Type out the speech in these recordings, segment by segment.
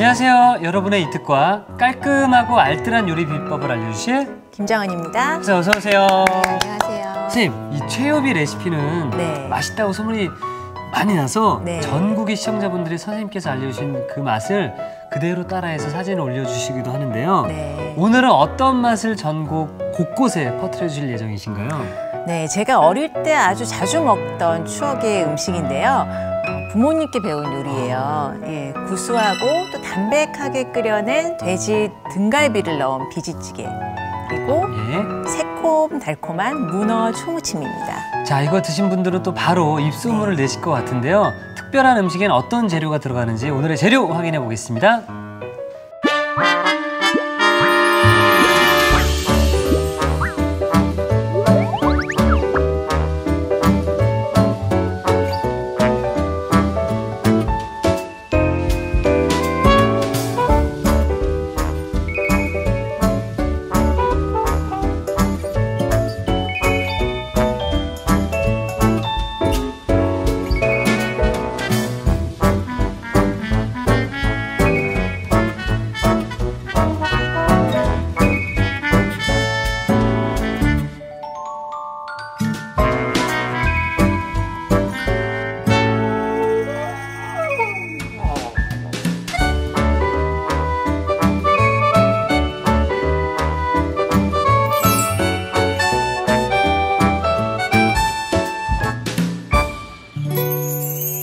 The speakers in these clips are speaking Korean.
안녕하세요. 여러분의 이특과 깔끔하고 알뜰한 요리 비법을 알려주실 김정은입니다. 어서 오세요. 네, 안녕하세요. 선생님, 이 최요비 레시피는 네. 맛있다고 소문이 많이 나서 네. 전국의 시청자분들이 선생님께서 알려주신 그 맛을 그대로 따라해서 사진을 올려주시기도 하는데요. 네. 오늘은 어떤 맛을 전국 곳곳에 퍼뜨려 주실 예정이신가요? 네, 제가 어릴 때 아주 자주 먹던 추억의 음식인데요. 부모님께 배운 요리예요. 예, 구수하고 또 담백하게 끓여낸 돼지 등갈비를 넣은 비지찌개. 그리고 예. 새콤달콤한 문어 초무침입니다. 자, 이거 드신 분들은 또 바로 입소문을 내실 것 같은데요. 특별한 음식엔 어떤 재료가 들어가는지 오늘의 재료 확인해 보겠습니다.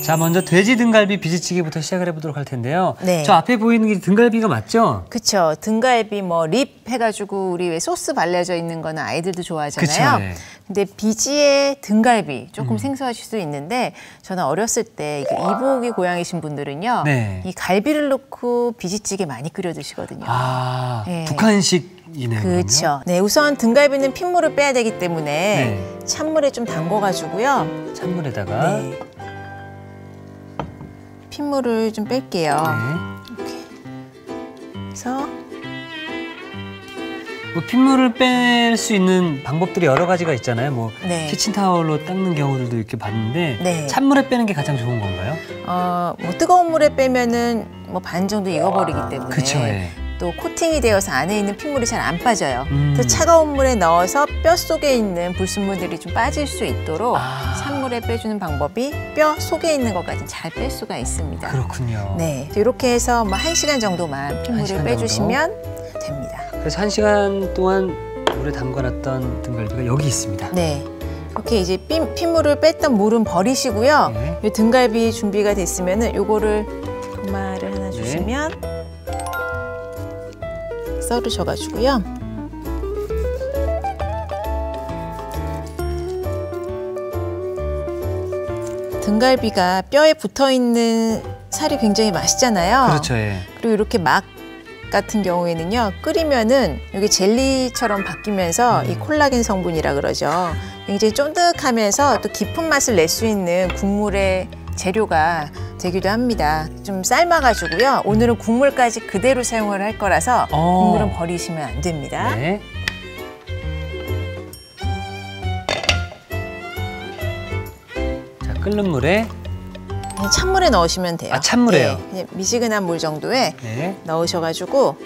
자, 먼저 돼지 등갈비 비지찌개부터 시작을 해보도록 할 텐데요. 네. 저 앞에 보이는 게 등갈비가 맞죠? 그쵸. 등갈비 뭐 립 해가지고 우리 왜 소스 발라져 있는 거는 아이들도 좋아하잖아요. 그쵸, 네. 근데 비지의 등갈비 조금 생소하실 수 있는데 저는 어렸을 때 이복이 고향이신 분들은요. 네. 이 갈비를 넣고 비지찌개 많이 끓여 드시거든요. 아, 네. 북한식이네요. 그렇죠. 네, 우선 등갈비는 핏물을 빼야 되기 때문에 네. 찬물에 좀 담궈가지고요. 찬물에다가 네. 핏물을 좀 뺄게요. 네. 이렇게. 그래서 뭐 핏물을 뺄 수 있는 방법들이 여러 가지가 있잖아요. 뭐 네. 키친타월로 닦는 경우들도 이렇게 봤는데 네. 찬물에 빼는 게 가장 좋은 건가요? 뭐 뜨거운 물에 빼면은 뭐 반 정도 익어버리기 때문에 그쵸, 예. 또 코팅이 되어서 안에 있는 핏물이 잘 안 빠져요. 또 음. 차가운 물에 넣어서 뼈 속에 있는 불순물들이 좀 빠질 수 있도록 찬물에 빼주는 방법이 뼈 속에 있는 것까지 잘 뺄 수가 있습니다. 그렇군요. 네, 이렇게 해서 뭐 1시간 정도만 핏물을 1시간 빼주시면 됩니다. 그래서 1시간 동안 물에 담가놨던 등갈비가 여기 있습니다. 네, 이렇게 이제 핏물을 뺐던 물은 버리시고요. 네. 이 등갈비 준비가 됐으면은 요거를 도마를 하나 주시면 썰으셔가지고요. 등갈비가 뼈에 붙어있는 살이 굉장히 맛있잖아요. 그렇죠, 예. 그리고 이렇게 막 같은 경우에는요, 끓이면은 이게 젤리처럼 바뀌면서 이 콜라겐 성분이라 그러죠. 굉장히 쫀득하면서 또 깊은 맛을 낼 수 있는 국물의 재료가 되기도 합니다. 좀 삶아가지고요. 오늘은 국물까지 그대로 사용을 할 거라서 국물은 버리시면 안 됩니다. 네. 자, 끓는 물에 그냥 찬물에 넣으시면 돼요. 아, 찬물에요? 네, 그냥 미지근한 물 정도에 네. 넣으셔가지고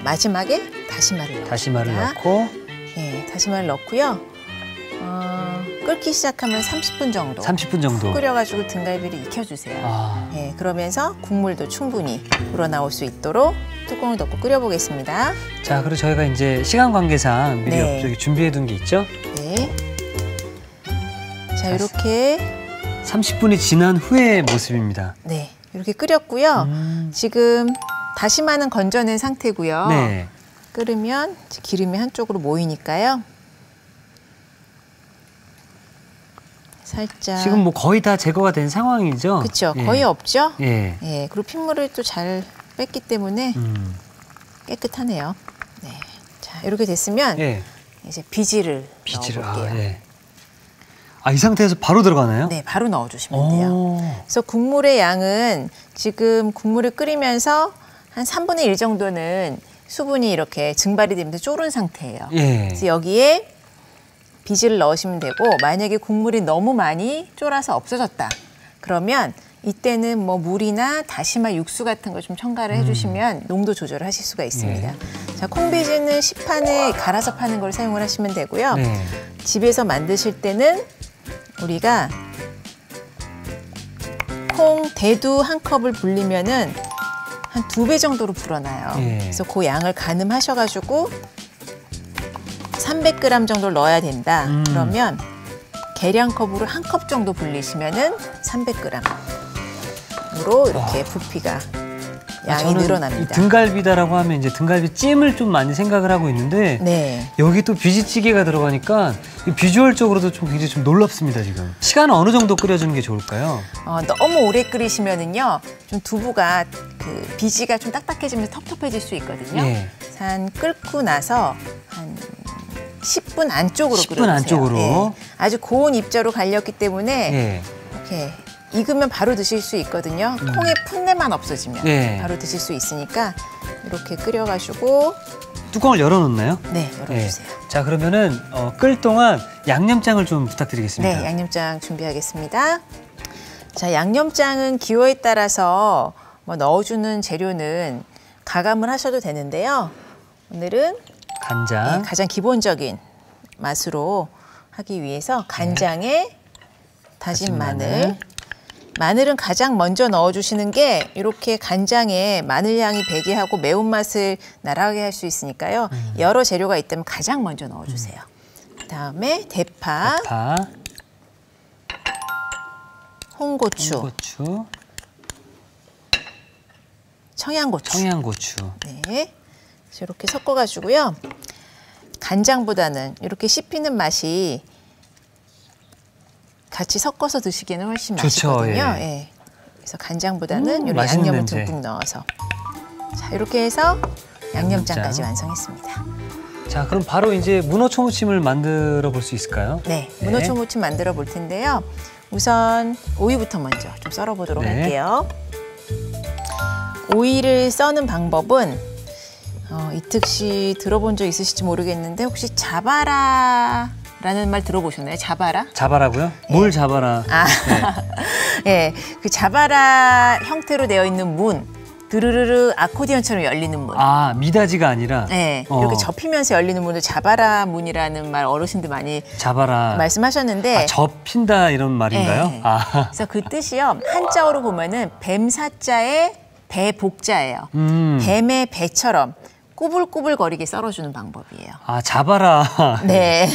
마지막에 다시마를 넣어요. 다시마를 넣고 네, 다시마를 넣고요. 끓기 시작하면 30분 정도 30분 정도. 끓여가지고 등갈비를 익혀주세요. 아. 네, 그러면서 국물도 충분히 우러나올 수 있도록 뚜껑을 덮고 끓여보겠습니다. 자, 그리고 저희가 이제 시간 관계상 미리 네. 여기 준비해둔 게 있죠? 네. 자, 이렇게 30분이 지난 후의 모습입니다. 네, 이렇게 끓였고요. 지금 다시마는 건져낸 상태고요. 네. 끓으면 기름이 한쪽으로 모이니까요. 살짝. 지금 뭐 거의 다 제거가 된 상황이죠? 그렇죠. 예. 거의 없죠? 예. 예. 그리고 핏물을 또 잘 뺐기 때문에 깨끗하네요. 네. 자, 이렇게 됐으면 예. 이제 비지를 넣어볼게요. 예. 아, 이 상태에서 바로 들어가나요? 네, 바로 넣어주시면 돼요. 그래서 국물의 양은 지금 국물을 끓이면서 한 3분의 1 정도는 수분이 이렇게 증발이 되면서 졸은 상태예요. 예. 그래서 여기에 비지를 넣으시면 되고, 만약에 국물이 너무 많이 쫄아서 없어졌다 그러면 이때는 뭐 물이나 다시마 육수 같은 거 좀 첨가를 해주시면 농도 조절을 하실 수가 있습니다. 자, 콩비즈는 시판에 갈아서 파는 걸 사용을 하시면 되고요. 네. 집에서 만드실 때는 우리가 콩 대두 한 컵을 불리면은 한 2배 정도로 불어나요. 그래서 그 양을 가늠하셔가지고 300g 정도를 넣어야 된다. 그러면 계량컵으로 한 컵 정도 불리시면은 300g으로 이렇게 부피가 양이 늘어납니다. 등갈비다라고 하면 이제 등갈비 찜을 좀 많이 생각을 하고 있는데 네. 여기 또 비지찌개가 들어가니까 비주얼적으로도 좀 굉장히 좀 놀랍습니다 지금. 시간은 어느 정도 끓여주는 게 좋을까요? 너무 오래 끓이시면은요, 좀 두부가 그 비지가 좀 딱딱해지면서 텁텁해질 수 있거든요. 예. 한 끓고 나서 한 10분 안쪽으로 10분 끓여주세요. 안쪽으로. 예. 아주 고운 입자로 갈렸기 때문에 예. 이렇게 익으면 바로 드실 수 있거든요. 콩의 풋내만 없어지면 예. 바로 드실 수 있으니까 이렇게 끓여가지고 뚜껑을 열어놓나요? 네, 열어주세요. 자, 그러면은 끓 동안 양념장을 좀 부탁드리겠습니다. 네, 양념장 준비하겠습니다. 자, 양념장은 기호에 따라서 뭐 넣어주는 재료는 가감을 하셔도 되는데요. 오늘은 간장. 가장 기본적인 맛으로 하기 위해서 간장에 다진 마늘. 마늘은 가장 먼저 넣어주시는 게 이렇게 간장에 마늘 향이 배게 하고 매운맛을 날아가게 할 수 있으니까요. 여러 재료가 있다면 가장 먼저 넣어주세요. 그다음에 대파, 홍고추, 청양고추. 네, 이렇게 섞어가지고요. 간장보다는 이렇게 씹히는 맛이 같이 섞어서 드시기에는 훨씬 맛있거든요. 예. 예. 그래서 간장보다는 이렇게 양념을 냄새. 듬뿍 넣어서. 자, 이렇게 해서 양념장까지 완성했습니다. 자, 그럼 바로 이제 문어 초무침을 만들어 볼 수 있을까요? 네, 문어 초무침 만들어 볼 텐데요. 우선 오이부터 먼저 좀 썰어 보도록 할게요. 오이를 써는 방법은 이특 씨 들어본 적 있으실지 모르겠는데 혹시 자바라라는 말 들어보셨나요? 자바라? 자바라고요? 뭘 자바라? 네, 그 자바라 형태로 되어 있는 문, 드르르르 아코디언처럼 열리는 문. 아, 미닫이가 아니라? 네, 이렇게 접히면서 열리는 문을 자바라 문이라는 말 어르신들 많이 자바라. 말씀하셨는데. 아, 접힌다 이런 말인가요? 네. 아. 그래서 그 뜻이요. 한자어로 보면은 뱀사자의 배복자예요. 뱀의 배처럼 꾸불꾸불거리게 썰어주는 방법이에요. 아, 자바라. 네.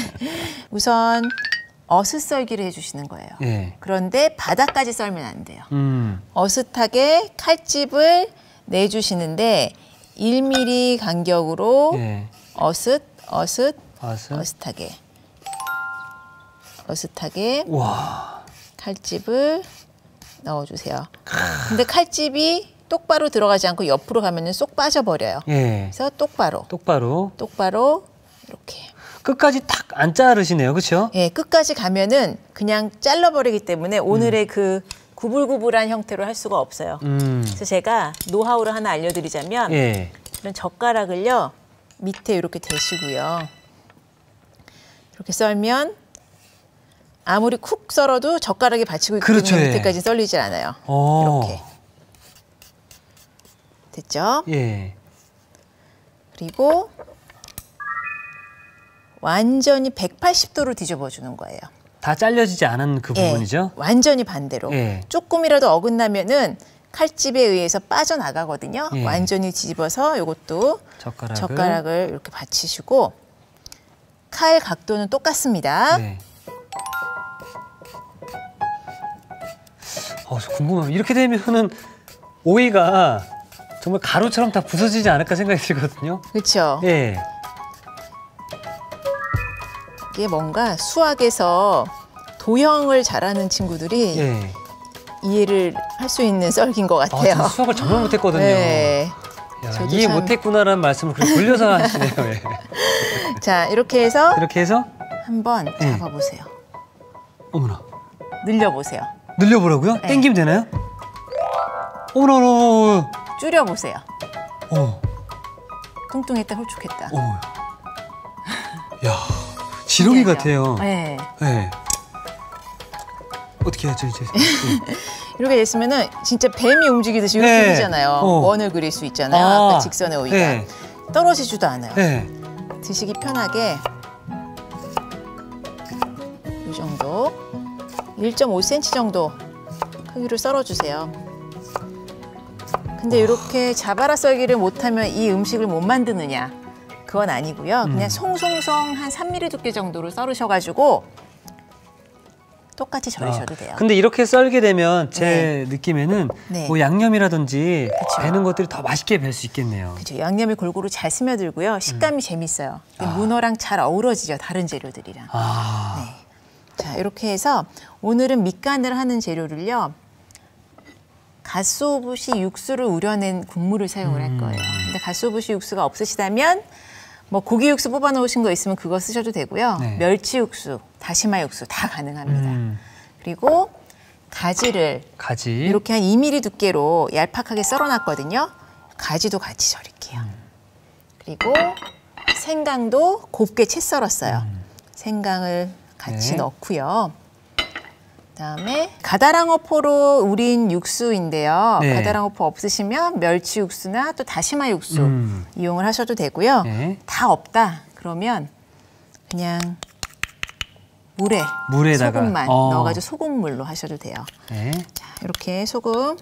우선 어슷썰기를 해주시는 거예요. 예. 그런데 바닥까지 썰면 안 돼요. 어슷하게 칼집을 내주시는데 1mm 간격으로 어슷하게 와. 칼집을 넣어주세요. 근데 칼집이 똑바로 들어가지 않고 옆으로 가면은 쏙 빠져버려요. 예. 그래서 똑바로 이렇게. 끝까지 탁 안 자르시네요, 그렇죠? 예, 끝까지 가면은 그냥 잘라버리기 때문에 오늘의 그 구불구불한 형태로 할 수가 없어요. 그래서 제가 노하우를 하나 알려드리자면 이런 젓가락을요 밑에 이렇게 대시고요. 이렇게 썰면 아무리 쿡 썰어도 젓가락이 받치고 있기 때문에 밑에까지 썰리질 않아요. 이렇게. 됐죠? 예. 그리고 완전히 180도로 뒤집어 주는 거예요. 다 잘려지지 않은 그 부분이죠? 완전히 반대로. 조금이라도 어긋나면은 칼집에 의해서 빠져나가거든요. 완전히 뒤집어서 이것도 젓가락을 이렇게 받치시고 칼 각도는 똑같습니다. 궁금해요. 이렇게 되면은 오이가 정말 가루처럼 다 부서지지 않을까 생각이 들거든요. 그렇죠. 예. 이게 뭔가 수학에서 도형을 잘하는 친구들이 이해를 할 수 있는 썰기인 것 같아요. 저는 수학을 정말 못했거든요. 네. 야, 이해 못했구나라는 말씀을 그렇게 돌려서 하시네요. 자, 이렇게 해서 한번 예. 잡아보세요. 어머나. 늘려보세요. 늘려보라고요? 네. 땡기면 되나요? 어머나. 줄여보세요. 뚱뚱했다, 홀쭉했다. 야, 지렁이 같아요. 네. 어떻게 해야죠 이제? 이렇게 됐으면은 진짜 뱀이 움직이듯이 이렇게 네. 되잖아요. 원을 그릴 수 있잖아요. 아까 직선의 오이가 네. 떨어지지도 않아요. 네. 드시기 편하게 이 정도 1.5cm 정도 크기로 썰어주세요. 근데 이렇게 자바라 썰기를 못하면 이 음식을 못 만드느냐? 그건 아니고요. 그냥 송송송 한 3mm 두께 정도로 썰으셔가지고 똑같이 절이셔도 돼요. 근데 이렇게 썰게 되면 제 느낌에는 네. 뭐 양념이라든지 그쵸. 배는 것들이 더 맛있게 뵐 수 있겠네요. 그렇죠. 양념이 골고루 잘 스며들고요. 식감이 재밌어요. 근데 문어랑 잘 어우러지죠. 다른 재료들이랑. 네. 자, 이렇게 해서 오늘은 밑간을 하는 재료를요. 갓소부시 육수를 우려낸 국물을 사용을 할 거예요. 근데 갓소부시 육수가 없으시다면 뭐 고기 육수 뽑아 놓으신 거 있으면 그거 쓰셔도 되고요. 네. 멸치 육수, 다시마 육수 다 가능합니다. 그리고 가지를 가지. 이렇게 한 2mm 두께로 얄팍하게 썰어놨거든요. 가지도 같이 절일게요. 그리고 생강도 곱게 채 썰었어요. 생강을 같이 네. 넣고요. 그다음에 가다랑어포로 우린 육수인데요. 네. 가다랑어포 없으시면 멸치 육수나 또 다시마 육수 이용을 하셔도 되고요. 네. 다 없다 그러면 그냥 물에다가 소금만 넣어가지고 소금물로 하셔도 돼요. 네. 자, 이렇게 소금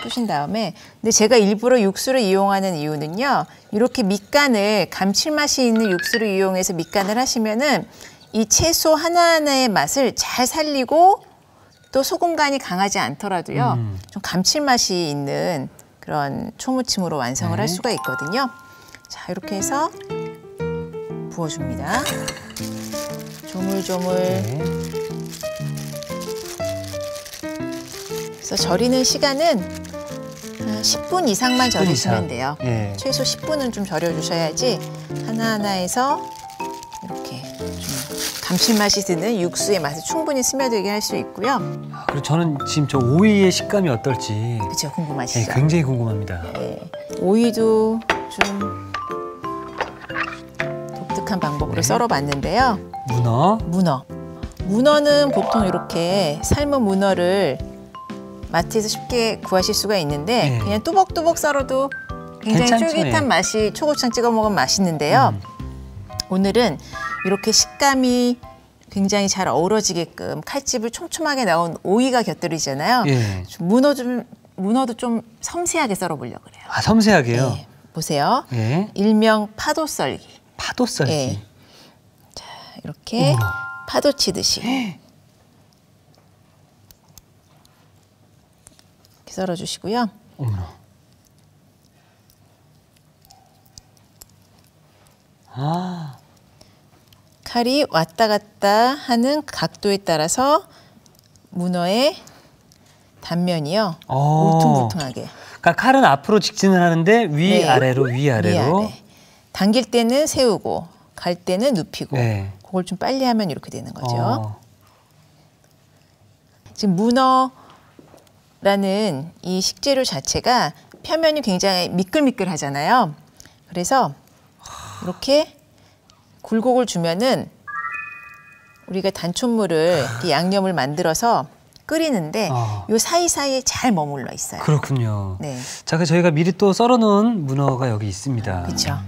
푸신 다음에 근데 제가 일부러 육수를 이용하는 이유는요. 이렇게 밑간을 감칠맛이 있는 육수를 이용해서 밑간을 하시면은 이 채소 하나하나의 맛을 잘 살리고 또 소금간이 강하지 않더라도요. 좀 감칠맛이 있는 그런 초무침으로 완성을 네. 할 수가 있거든요. 자, 이렇게 해서 부어줍니다. 조물조물. 네. 그래서 절이는 시간은 한 10분 이상만 절이시면 돼요. 예. 최소 10분은 좀 절여주셔야지 하나하나에서 이렇게 좀 감칠맛이 드는 육수의 맛을 충분히 스며들게 할 수 있고요. 그리고 저는 지금 저 오이의 식감이 어떨지 그렇죠, 네, 궁금하시죠? 굉장히 궁금합니다. 네. 오이도 좀 독특한 방법으로 네. 썰어봤는데요. 문어는 보통 이렇게 삶은 문어를 마트에서 쉽게 구하실 수가 있는데 네. 그냥 뚜벅뚜벅 썰어도 굉장히 괜찮죠, 쫄깃한 예. 맛이 초고추장 찍어 먹으면 맛있는데요. 오늘은 이렇게 식감이 굉장히 잘 어우러지게끔 칼집을 촘촘하게 나온 오이가 곁들이잖아요. 예. 문어도 좀 섬세하게 썰어보려고 그래요. 아, 섬세하게요. 네, 보세요. 예. 일명 파도 썰기. 파도 썰기. 예. 자, 이렇게 어머. 파도 치듯이 이렇게 썰어주시고요. 어머나. 아, 칼이 왔다 갔다 하는 각도에 따라서 문어의 단면이요. 울퉁불퉁하게. 그러니까 칼은 앞으로 직진을 하는데 네. 위아래로 위아래로. 위아래. 당길 때는 세우고 갈 때는 눕히고 네. 그걸 좀 빨리 하면 이렇게 되는 거죠. 어. 지금 문어라는 이 식재료 자체가 표면이 굉장히 미끌미끌하잖아요. 그래서 이렇게 굴곡을 주면은 우리가 단촛물을 이렇게 양념을 만들어서 끓이는데 요 사이사이에 잘 머물러 있어요. 그렇군요. 네, 자, 그 저희가 미리 또 썰어놓은 문어가 여기 있습니다. 그렇죠.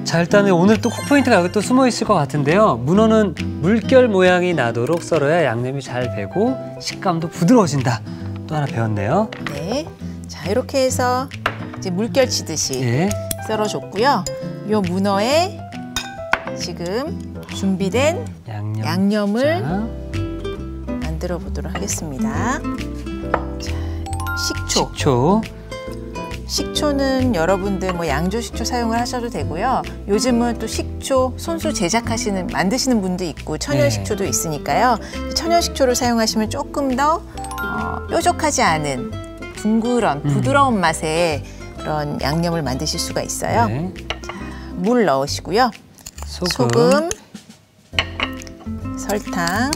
자, 일단은 오늘 또 콕포인트가 여기 또 숨어 있을 것 같은데요. 문어는 물결 모양이 나도록 썰어야 양념이 잘 배고 식감도 부드러워진다. 또 하나 배웠네요. 네, 자 이렇게 해서 이제 물결 치듯이 예. 썰어줬고요. 요 문어에 지금 준비된 양념을 만들어 보도록 하겠습니다. 자, 식초. 식초는 여러분들 뭐 양조 식초 사용을 하셔도 되고요. 요즘은 또 식초 손수 만드시는 분도 있고 천연 네. 식초도 있으니까요. 천연 식초를 사용하시면 조금 더 뾰족하지 않은 둥그런 부드러운 맛의 그런 양념을 만드실 수가 있어요. 네. 자, 물 넣으시고요. 소금, 설탕,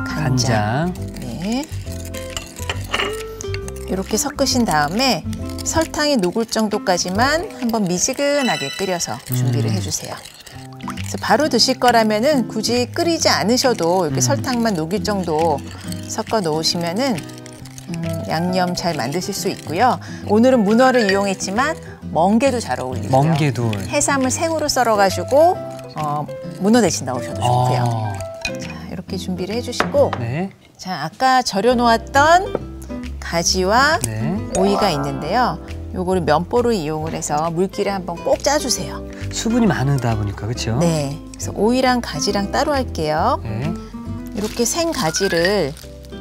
간장. 네. 이렇게 섞으신 다음에 설탕이 녹을 정도까지만 한번 미지근하게 끓여서 준비를 해주세요. 그래서 바로 드실 거라면은 굳이 끓이지 않으셔도 이렇게 설탕만 녹일 정도 섞어 놓으시면은 양념 잘 만드실 수 있고요. 오늘은 문어를 이용했지만 멍게도 잘 어울리고요. 멍게도. 해삼을 생으로 썰어가지고 문어 대신 넣으셔도 좋고요. 자, 이렇게 준비를 해주시고 네. 자, 아까 절여놓았던 가지와 네. 오이가 있는데요. 요거를 면보를 이용을 해서 물기를 한번 꼭 짜주세요. 수분이 많으다 보니까 그렇죠? 네. 그래서 오이랑 가지랑 따로 할게요. 네. 이렇게 생 가지를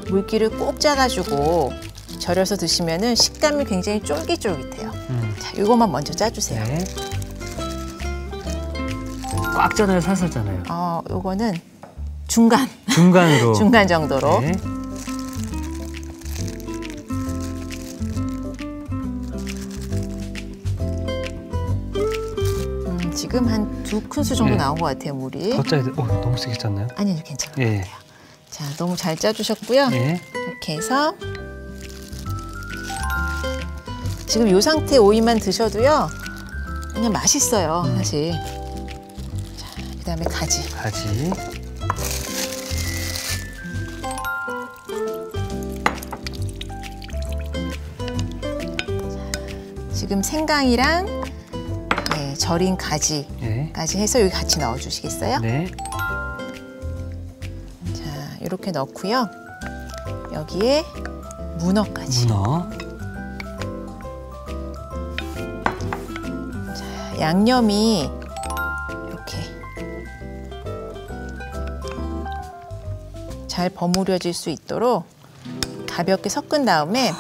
물기를 꼭 짜가지고 절여서 드시면은 식감이 굉장히 쫄깃쫄깃해요. 자, 이것만 먼저 짜주세요. 네. 꽉 짜나요? 살살 짜나요? 요거는 중간. 중간으로. 중간 정도로. 네. 지금 한 2큰술 정도 네. 나온 것 같아요, 물이. 더 짜야 돼. 너무 세게 짰나요? 아니요, 괜찮은 것 예. 같아요. 자, 너무 잘 짜주셨고요. 예. 이렇게 해서 지금 이 상태 오이만 드셔도요, 그냥 맛있어요, 사실. 자, 그다음에 가지. 가지. 지금 생강이랑 절인 가지까지 예. 해서 여기 같이 넣어주시겠어요? 네. 자, 이렇게 넣고요. 여기에 문어까지. 문어. 자, 양념이 이렇게 잘 버무려질 수 있도록 가볍게 섞은 다음에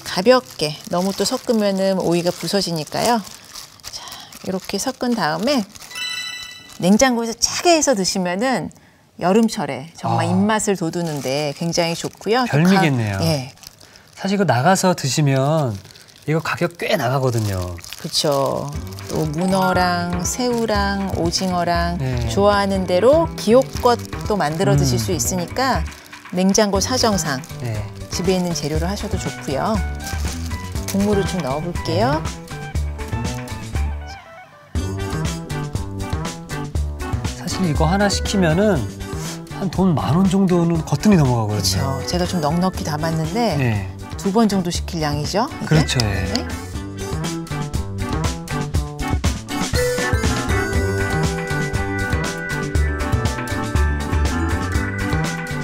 가볍게, 너무 또 섞으면은 오이가 부서지니까요. 자, 이렇게 섞은 다음에 냉장고에서 짜게 해서 드시면은 여름철에 정말 입맛을 돋우는데 굉장히 좋고요. 별미겠네요. 예, 사실 이거 나가서 드시면 이거 가격 꽤 나가거든요. 그렇죠. 또 문어랑 새우랑 오징어랑 네. 좋아하는 대로 기호껏 또 만들어 드실 수 있으니까 냉장고 사정상 네. 집에 있는 재료로 하셔도 좋고요. 국물을 좀 넣어볼게요. 사실 이거 하나 시키면은 한 돈 10,000원 정도는 거뜬히 넘어가거든요. 그렇죠. 제가 좀 넉넉히 담았는데 네. 2번 정도 시킬 양이죠. 이게? 그렇죠. 예. 네.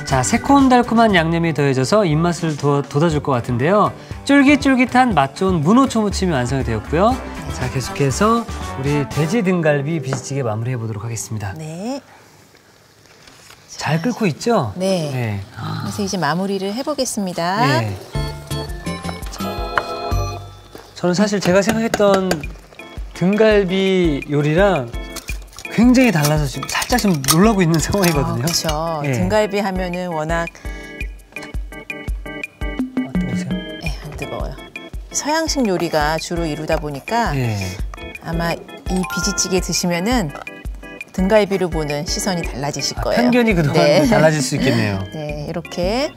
자, 새콤달콤한 양념이 더해져서 입맛을 돋아줄 것 같은데요. 쫄깃쫄깃한 맛 좋은 문어 초무침이 완성이 되었고요. 자, 계속해서 우리 돼지 등갈비 비지찌개 마무리해 보도록 하겠습니다. 네. 잘 끓고 있죠? 네. 네. 그래서 이제 마무리를 해보겠습니다. 네. 저는 사실 제가 생각했던 등갈비 요리랑 굉장히 달라서 지금 살짝 좀 놀라고 있는 상황이거든요. 그렇죠. 예. 등갈비 하면은 워낙 뜨거우세요? 안 뜨거워요. 서양식 요리가 주로 이루다 보니까 예. 아마 이 비지찌개 드시면은 등갈비로 보는 시선이 달라지실 거예요. 편견이 그동안 네. 달라질 수 있겠네요. 네, 이렇게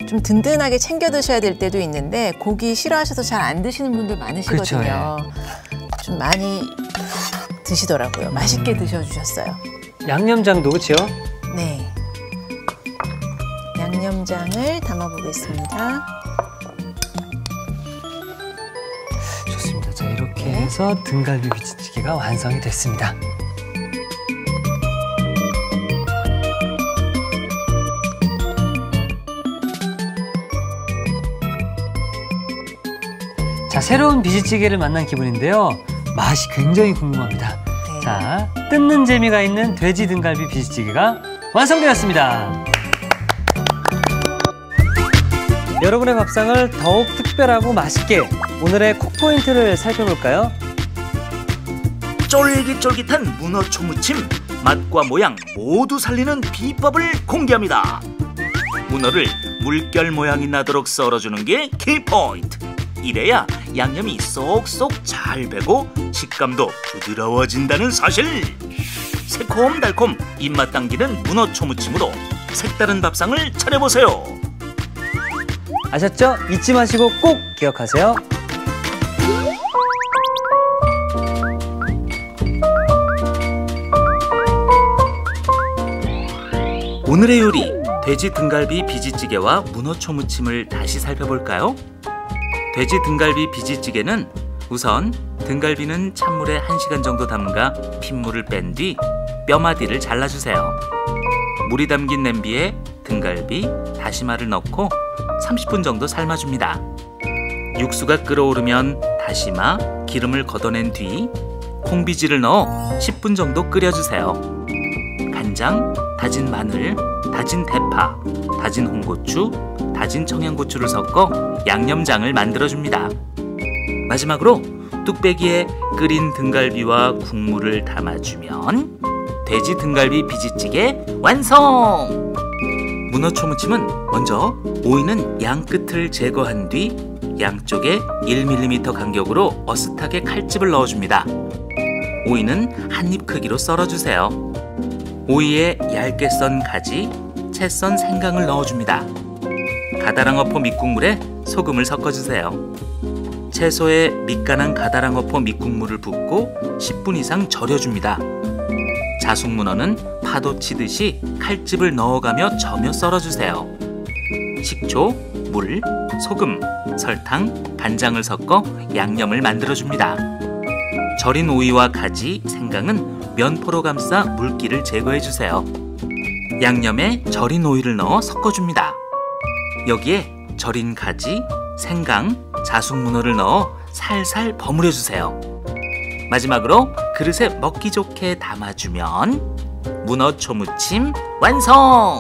좀 든든하게 챙겨 드셔야 될 때도 있는데 고기 싫어하셔서 잘 안 드시는 분들 많으시거든요. 그렇죠, 좀 많이 드시더라고요. 맛있게 드셔주셨어요. 양념장도 그렇죠? 네. 양념장을 담아보겠습니다. 좋습니다. 자, 이렇게 해서 등갈비 비지찌개가 완성이 됐습니다. 자, 새로운 비지찌개를 만난 기분인데요. 맛이 굉장히 궁금합니다. 네. 자, 뜯는 재미가 있는 돼지 등갈비 비지찌개가 완성되었습니다. 여러분의 밥상을 더욱 특별하고 맛있게 오늘의 콕포인트를 살펴볼까요? 쫄깃쫄깃한 문어 초무침, 맛과 모양 모두 살리는 비법을 공개합니다. 문어를 물결 모양이 나도록 썰어주는 게 키포인트. 이래야 양념이 쏙쏙 잘 배고 식감도 부드러워진다는 사실. 새콤달콤 입맛 당기는 문어 초무침으로 색다른 밥상을 차려보세요. 아셨죠? 잊지 마시고 꼭 기억하세요. 오늘의 요리, 돼지 등갈비 비지찌개와 문어초무침을 다시 살펴볼까요? 돼지 등갈비 비지찌개는 우선 등갈비는 찬물에 1시간 정도 담가 핏물을 뺀 뒤 뼈마디를 잘라주세요. 물이 담긴 냄비에 등갈비, 다시마를 넣고 30분 정도 삶아줍니다. 육수가 끓어오르면 다시마, 기름을 걷어낸 뒤 콩비지를 넣어 10분 정도 끓여주세요. 간장, 다진 마늘, 다진 대파, 다진 홍고추, 다진 청양고추를 섞어 양념장을 만들어줍니다. 마지막으로 뚝배기에 끓인 등갈비와 국물을 담아주면 돼지 등갈비 비지찌개 완성! 문어초무침은 먼저 오이는 양 끝을 제거한 뒤 양쪽에 1mm 간격으로 어슷하게 칼집을 넣어줍니다. 오이는 한 입 크기로 썰어주세요. 오이에 얇게 썬 가지, 채 썬 생강을 넣어줍니다. 가다랑어포 밑국물에 소금을 섞어주세요. 채소에 밑간한 가다랑어포 밑국물을 붓고 10분 이상 절여줍니다. 자숙문어는 파도 치듯이 칼집을 넣어가며 저며 썰어주세요. 식초, 물, 소금, 설탕, 간장을 섞어 양념을 만들어줍니다. 절인 오이와 가지, 생강은 면포로 감싸 물기를 제거해주세요. 양념에 절인 오이를 넣어 섞어줍니다. 여기에 절인 가지, 생강, 자숙문어를 넣어 살살 버무려주세요. 마지막으로 그릇에 먹기 좋게 담아주면 문어초무침 완성!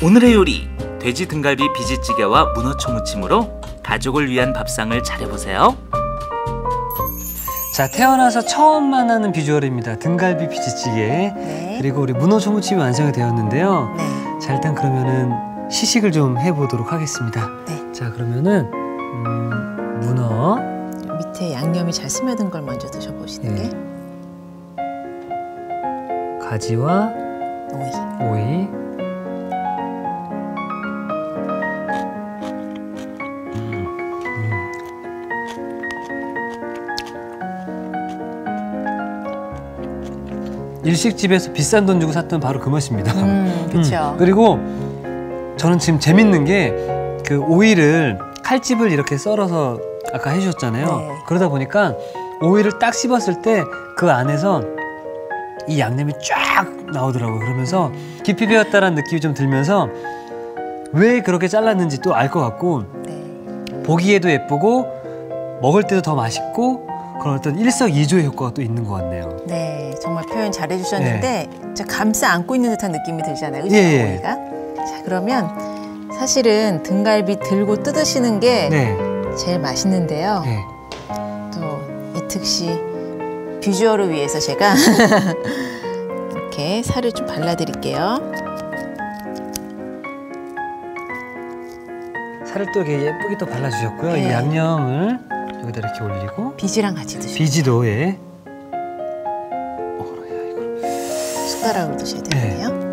오늘의 요리, 돼지 등갈비 비지찌개와 문어초무침으로 가족을 위한 밥상을 차려보세요. 자, 태어나서 처음 만나는 비주얼입니다. 등갈비 비지찌개. 네. 그리고 우리 문어초무침이 완성이 되었는데요. 네. 자, 일단 그러면은 시식을 좀 해보도록 하겠습니다. 네. 자, 그러면은 문어. 밑에 양념이 잘 스며든 걸 먼저 드셔보시는 네. 게 가지와 오이. 오이. 일식집에서 비싼 돈 주고 샀던 바로 그 맛입니다. 그렇죠. 그리고 저는 지금 재밌는 게 그 오이를 칼집을 이렇게 썰어서 아까 해주셨잖아요. 네. 그러다 보니까 오이를 딱 씹었을 때 그 안에서 이 양념이 쫙 나오더라고요. 그러면서 깊이 배웠다라는 느낌이 좀 들면서 왜 그렇게 잘랐는지 또 알 것 같고 네. 보기에도 예쁘고 먹을 때도 더 맛있고 그런 어떤 일석이조의 효과가 또 있는 것 같네요. 네, 정말 표현 잘 해주셨는데 감싸 안고 있는 듯한 느낌이 들잖아요. 그죠? 예. 오이가. 자, 그러면 사실은 등갈비 들고 뜯으시는 게 네. 제일 맛있는데요. 네. 또 이 특시 비주얼을 위해서 제가 이렇게 살을 좀 발라드릴게요. 살을 또 이렇게 예쁘게 또 발라주셨고요. 네. 이 양념을 여기다 이렇게 올리고 비지랑 같이 드셔요. 비지도 예. 숟가락으로 드셔야 되거든요.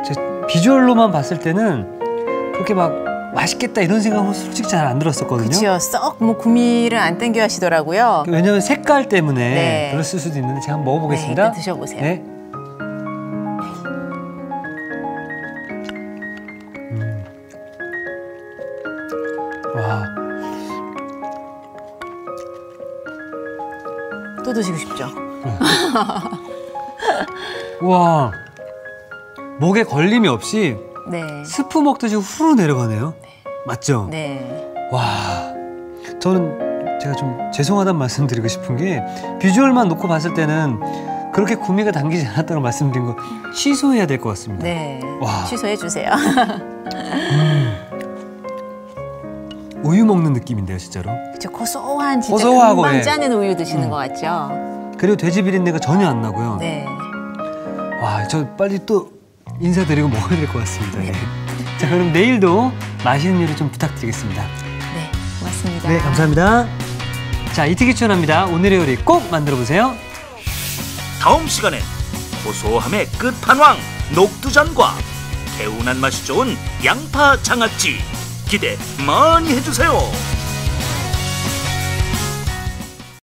제 비주얼로만 봤을 때는 그렇게 막 맛있겠다 이런 생각은 솔직히 잘 안 들었었거든요. 그렇죠. 썩 뭐 구미를 안 땡겨 하시더라고요. 왜냐면 색깔 때문에 네. 그랬을 수도 있는데 제가 한번 네, 먹어보겠습니다. 일단 드셔보세요. 네. 와, 또 드시고 싶죠? 와, 목에 걸림이 없이 네. 스프 먹듯이 후루 내려가네요. 맞죠? 네. 와, 저는 제가 좀 죄송하다는 말씀 드리고 싶은 게 비주얼만 놓고 봤을 때는 그렇게 구미가 당기지 않았다고 말씀드린 거 취소해야 될 것 같습니다. 네. 와. 취소해 주세요. 우유 먹는 느낌인데요, 진짜로. 그렇죠. 고소한 진짜 고소하고, 금방 예. 짜는 우유 드시는 것 같죠? 그리고 돼지 비린내가 전혀 안 나고요. 네. 와, 저 빨리 또 인사드리고 먹어야 될 것 같습니다. 네. 예. 자, 그럼 내일도 맛있는 요리 좀 부탁드리겠습니다. 네. 고맙습니다. 네, 감사합니다. 자, 이특이 추천합니다. 오늘의 요리 꼭 만들어보세요. 다음 시간엔 고소함의 끝판왕 녹두전과 개운한 맛이 좋은 양파 장아찌 기대 많이 해주세요.